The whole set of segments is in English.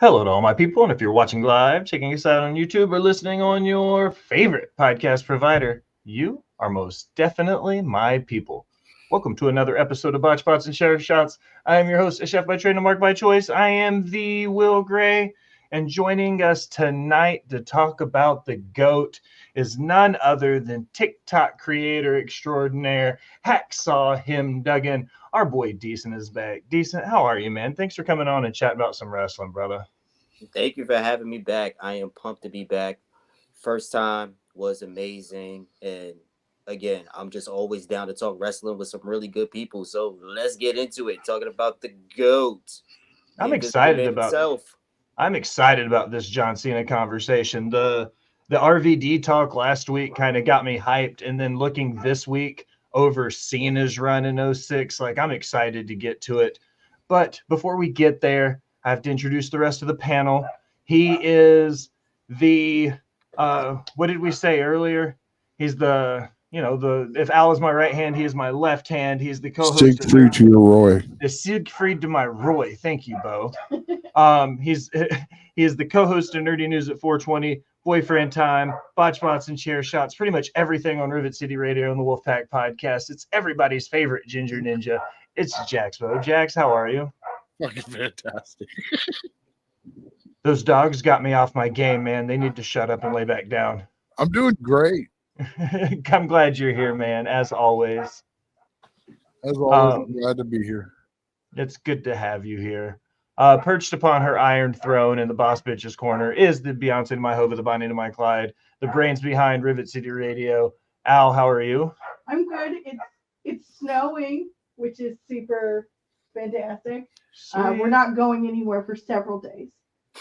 Hello to all my people, and if you're watching live, checking us out on YouTube, or listening on your favorite podcast provider, you are most definitely my people. Welcome to another episode of Botch Bots and Share Shots. I am your host, a chef by trade and mark by choice. I am the Will Gray, and joining us tonight to talk about the GOAT is none other than TikTok creator extraordinaire, Hacksaw Him Duggan. Our boy Decent is back. Decent, how are you, man? Thanks for coming on and chatting about some wrestling, brother. Thank you for having me back. I am pumped to be back. First time was amazing. And again, I'm just always down to talk wrestling with some really good people. So let's get into it. Talking about the GOAT, the I'm Invisible excited Man about himself. I'm excited about this John Cena conversation. The RVD talk last week kind of got me hyped, and then looking this week over Cena's run in '06, like I'm excited to get to it. But before we get there, I have to introduce the rest of the panel. He is the what did we say earlier? He's the if Al is my right hand, he is my left hand. He's the co-host of Siegfried to your Roy. the Siegfried to my Roy. Thank you, Bo. He's he is the co-host of Nerdy News at 420, Boyfriend Time, Botch Bots and Chair Shots, pretty much everything on Rivet City Radio and the Wolfpack Podcast. It's everybody's favorite Ginger Ninja. It's Jax, Bo. Jax, how are you? Fucking fantastic. Those dogs got me off my game, man. They need to shut up and lay back down. I'm doing great. I'm glad you're here, man, as always. As always, I'm glad to be here. It's good to have you here. Perched upon her iron throne in the boss bitch's corner is the Beyonce to my Hova, the Bonnie to my Clyde, the brains behind Rivet City Radio. Al, how are you? I'm good. It's snowing, which is super fantastic. We're not going anywhere for several days.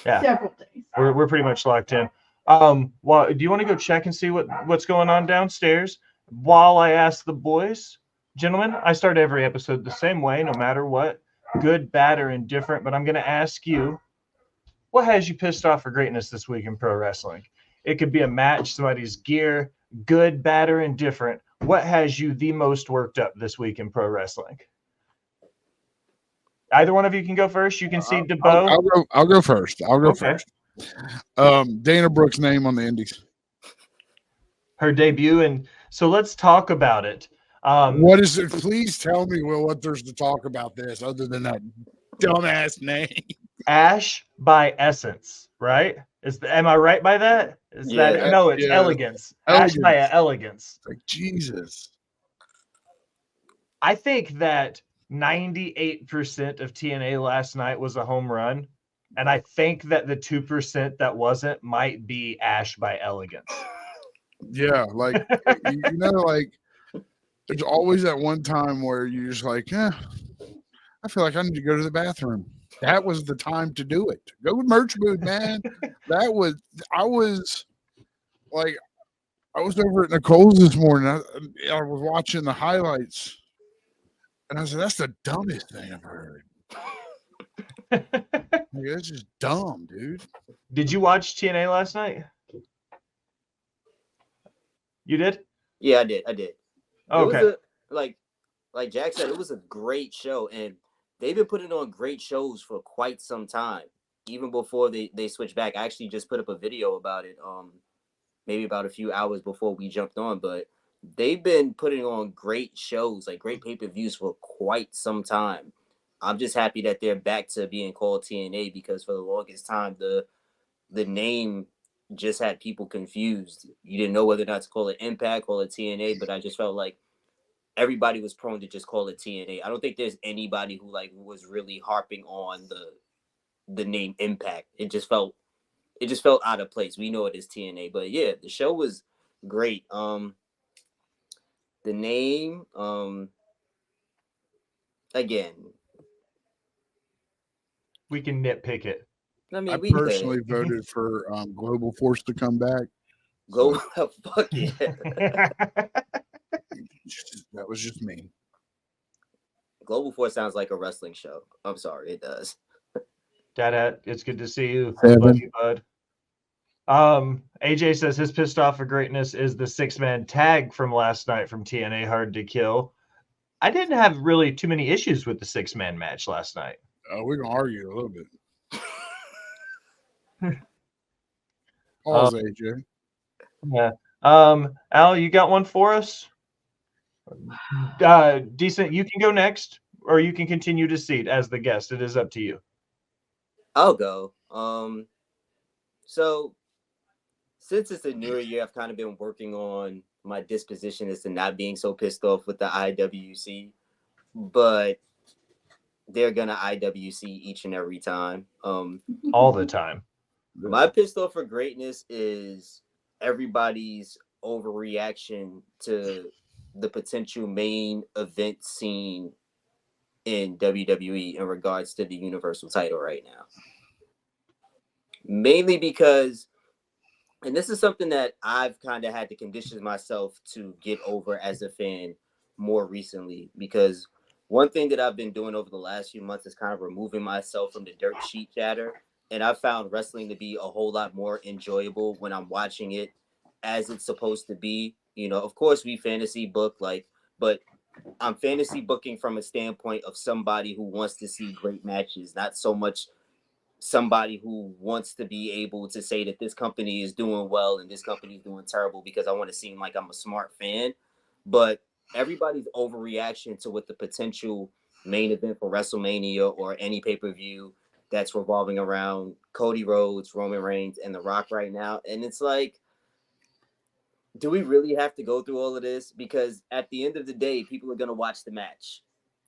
Yeah. Several days. We're pretty much locked in. Well, do you want to go check and see what's going on downstairs while I ask the boys? Gentlemen, I start every episode the same way, no matter what, good, bad, or indifferent. But I'm going to ask you, what has you pissed off for greatness this week in pro wrestling? It could be a match, somebody's gear, good, bad, or indifferent. What has you the most worked up this week in pro wrestling? Either one of you can go first. You can see DeBo. I'll go first. I'll go Okay. first. Dana Brooks' name on the Indies. Her debut, and so let's talk about it. What is it? Please tell me, Will, what there's to talk about this other than that dumbass name. Ash by Essence, right? Am I right by that? It's Elegance. Ash by Elegance. Like Jesus. I think that 98% of TNA last night was a home run, and I think that the 2% that wasn't might be Ash by Elegance. Yeah, like like there's always that one time where you're just like, I feel like I need to go to the bathroom. That was the time to do it. Go with Merch Mood, man. I was over at Nicole's this morning. I was watching the highlights, and I said, "That's the dumbest thing I've heard." It's just dumb, dude. Did you watch TNA last night? You did? Yeah, I did. Okay. It was like Jack said, it was a great show, and they've been putting on great shows for quite some time. Even before they switched back. I actually just put up a video about it, maybe about a few hours before we jumped on, but they've been putting on great shows, like great pay-per-views for quite some time. I'm just happy that they're back to being called TNA, because for the longest time the name just had people confused. You didn't know whether or not to call it Impact, call it TNA, but I just felt like everybody was prone to just call it TNA. I don't think there's anybody who was really harping on the name Impact. It just felt out of place. We know it is TNA, but yeah, the show was great. The name, again, we can nitpick it. I personally voted for Global Force to come back. Go fuck yeah. That was just me. Global Force sounds like a wrestling show. I'm sorry, it does. Dad, it's good to see you. Evan. Love you, bud. AJ says his pissed off for greatness is the 6-man tag from last night from TNA Hard to Kill. I didn't have really too many issues with the 6-man match last night. We're gonna argue a little bit. Pause, AJ. Yeah. Al, you got one for us? Decent. You can go next, or you can continue to seat as the guest. It is up to you. I'll go. So since it's a newer year, I've kind of been working on my disposition as to not being so pissed off with the IWC, but they're gonna IWC each and every time. All the time. My pissed off for greatness is everybody's overreaction to the potential main event scene in WWE in regards to the Universal title right now. Mainly because, and this is something that I've kind of had to condition myself to get over as a fan more recently, because one thing that I've been doing over the last few months is kind of removing myself from the dirt sheet chatter. And I found wrestling to be a whole lot more enjoyable when I'm watching it as it's supposed to be. You know, of course, we fantasy book, but I'm fantasy booking from a standpoint of somebody who wants to see great matches, not so much somebody who wants to be able to say that this company is doing well and this company is doing terrible because I want to seem like I'm a smart fan. But everybody's overreaction to what the potential main event for WrestleMania or any pay-per-view that's revolving around Cody Rhodes, Roman Reigns, and The Rock right now. And it's like, do we really have to go through all of this? Because at the end of the day, people are going to watch the match.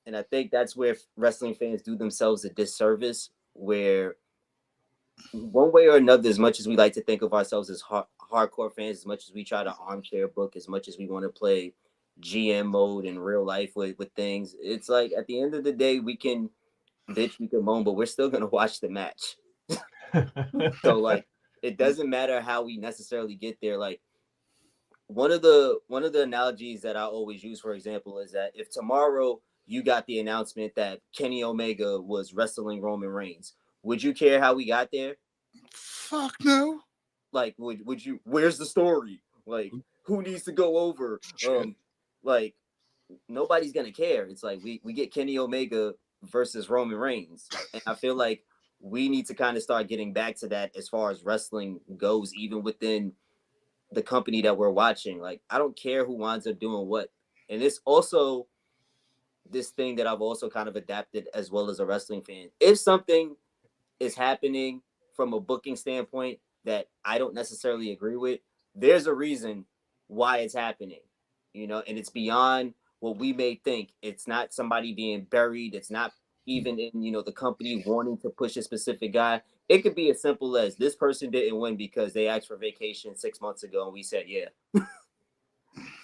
And I think that's where wrestling fans do themselves a disservice, where one way or another, as much as we like to think of ourselves as hardcore fans, as much as we try to armchair book, as much as we want to play GM mode in real life with things, it's like at the end of the day, we can bitch, we can moan, but we're still going to watch the match. So like, it doesn't matter how we necessarily get there. Like, one of the analogies that I always use, for example, is that if tomorrow you got the announcement that Kenny Omega was wrestling Roman Reigns, would you care how we got there? Fuck no. Like, would you? Where's the story? Like, who needs to go over? Like, nobody's gonna care. It's like we get Kenny Omega versus Roman Reigns, and I feel like we need to kind of start getting back to that as far as wrestling goes, even within the company that we're watching. Like, I don't care who winds up doing what. And it's also this thing that I've also kind of adapted as well as a wrestling fan. If something is happening from a booking standpoint that I don't necessarily agree with, there's a reason why it's happening, you know, and it's beyond what we may think. It's not somebody being buried. It's not even in, you know, the company wanting to push a specific guy. It could be as simple as this person didn't win because they asked for vacation 6 months ago and we said, yeah.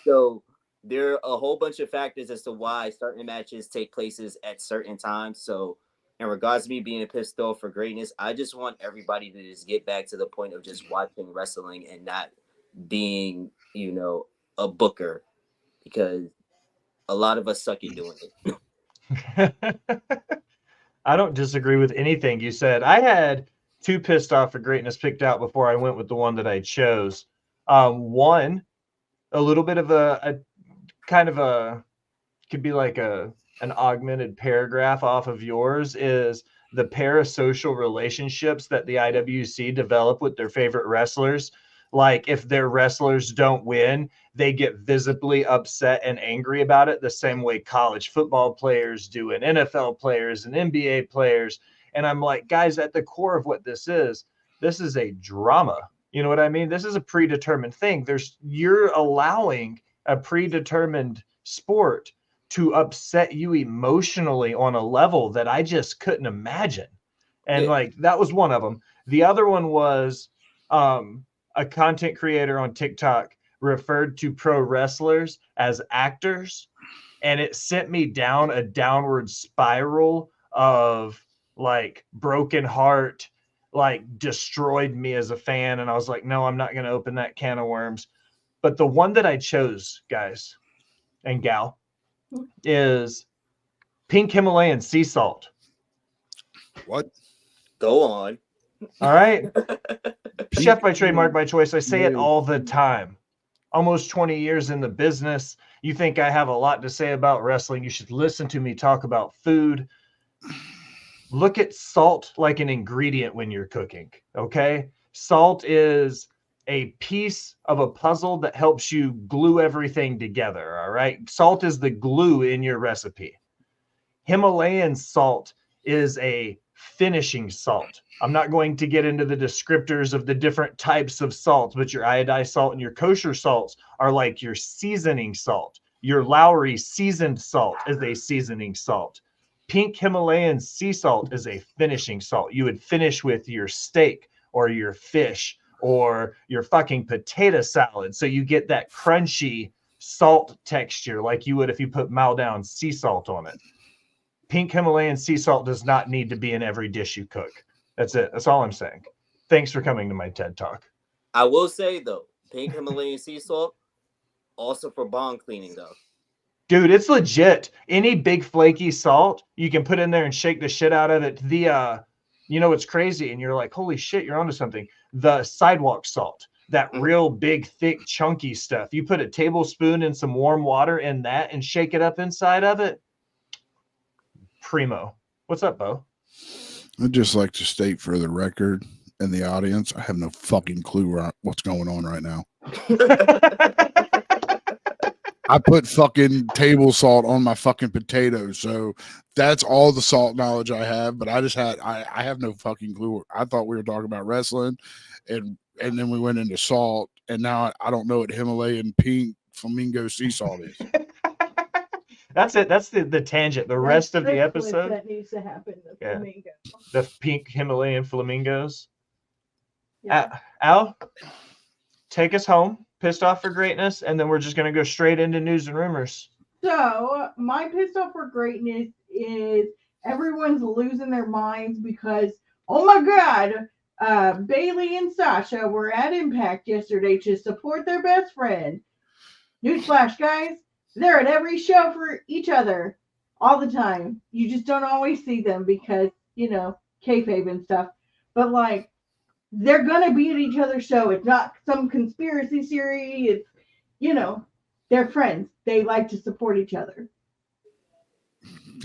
So there are a whole bunch of factors as to why certain matches take places at certain times. So in regards to me being pissed off for greatness, I just want everybody to just get back to the point of just watching wrestling and not being, you know, a booker, because a lot of us suck at doing it. I don't disagree with anything you said. I had two pissed off for greatness picked out before I went with the one that I chose. One, a little bit of a kind of a, could be like an augmented paragraph off of yours, is the parasocial relationships that the IWC develop with their favorite wrestlers. Like, if their wrestlers don't win, they get visibly upset and angry about it, the same way college football players do, and NFL players and NBA players. And I'm like, guys, at the core of what this is a drama. You know what I mean? This is a predetermined thing. You're allowing a predetermined sport to upset you emotionally on a level that I just couldn't imagine. And like, that was one of them. The other one was a content creator on TikTok referred to pro wrestlers as actors, and it sent me down a downward spiral of like broken heart, like destroyed me as a fan. And I was like, no, I'm not going to open that can of worms. But the one that I chose, guys and gal, is pink Himalayan sea salt. What? Go on. All right. Chef by trade, mark by choice. I say it all the time. Almost 20 years in the business. You think I have a lot to say about wrestling? You should listen to me talk about food. look at salt like an ingredient when you're cooking. Okay. Salt is a piece of a puzzle that helps you glue everything together. All right. Salt is the glue in your recipe. Himalayan salt is a finishing salt. I'm not going to get into the descriptors of the different types of salts, but your iodized salt and your kosher salts are like your seasoning salt. Your Lowry seasoned salt is a seasoning salt. Pink Himalayan sea salt is a finishing salt. You would finish with your steak or your fish or your fucking potato salad. So you get that crunchy salt texture like you would if you put Maldown sea salt on it. Pink Himalayan sea salt does not need to be in every dish you cook. That's it. That's all I'm saying. Thanks for coming to my TED Talk. I will say though, pink Himalayan sea salt also for bong cleaning though. Dude, it's legit. Any big flaky salt, you can put in there and shake the shit out of it. You know, it's crazy. And you're like, holy shit, you're onto something. The sidewalk salt, that real big, thick, chunky stuff. You put a tablespoon in some warm water in that and shake it up inside of it. Primo. What's up, Bo? I'd just like to state for the record and the audience, I have no fucking clue what's going on right now. I put fucking table salt on my fucking potatoes, so that's all the salt knowledge I have. But I have no fucking clue. I thought we were talking about wrestling, and then we went into salt, and now I don't know what Himalayan pink flamingo sea salt is. That's it. That's the tangent. The rest of the episode. That needs to happen. The flamingo. The pink Himalayan flamingos. Yeah. Al, take us home. Pissed off for greatness, and then we're just going to go straight into news and rumors. So my pissed off for greatness is everyone's losing their minds because, oh my God, Bailey and Sasha were at Impact yesterday to support their best friend. Newsflash, guys, they're at every show for each other all the time. You just don't always see them because, you know, kayfabe and stuff. But like, they're gonna be at each other's show. It's not some conspiracy theory. It's, you know, they're friends. They like to support each other.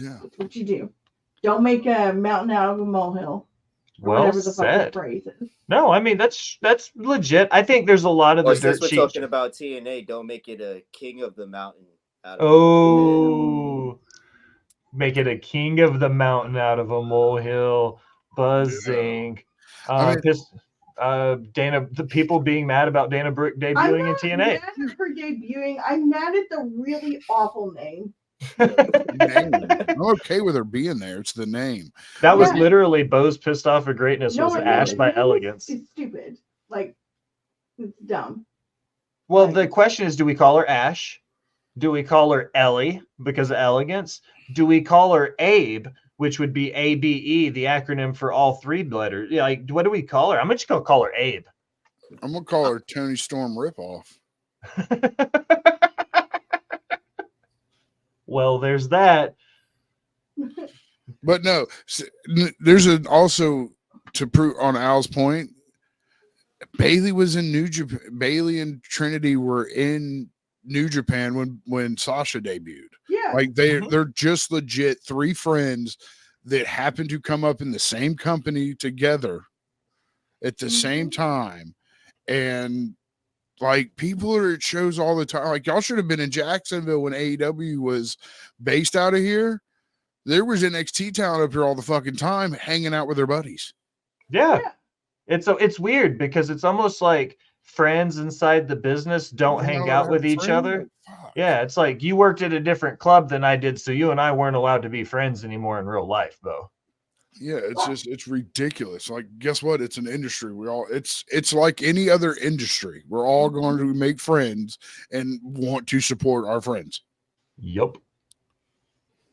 Yeah, that's what you do. Don't make a mountain out of a molehill. Well said. Phrase is. No, I mean that's legit. I think there's a lot of the dirt we're sheet. Talking about TNA, don't make it a king of the mountain. Make it a king of the mountain out of a molehill. Buzzing. Yeah. Dana, the people being mad about Dana Brooke debuting in TNA. I'm not mad at her debuting. I'm mad at the really awful name. I'm okay with her being there. It's the name. That was literally Bo's pissed off for greatness was Ash by Elegance. It's stupid. Like, it's dumb. Well, the question is, do we call her Ash? Do we call her Ellie because of elegance? Do we call her Abe, which would be ABE, the acronym for all three letters? Yeah, like, what do we call her? I'm just going to call her Abe. I'm going to call her Tony Storm Ripoff. Well, there's that. But no, there's also to prove on Al's point, Bailey was in New Japan. Bailey and Trinity were in New Japan when Sasha debuted. Yeah. Like they're just legit three friends that happen to come up in the same company together at the same time. And like people are at shows all the time. Like y'all should have been in Jacksonville when AEW was based out of here. There was NXT talent up here all the fucking time hanging out with their buddies. Yeah. It's weird because it's almost like friends inside the business don't hang out with each other. Yeah, it's like you worked at a different club than I did, so you and I weren't allowed to be friends anymore in real life, though. Yeah, it's ridiculous. Like, guess what? It's an industry. It's like any other industry. We're all going to make friends and want to support our friends. Yup.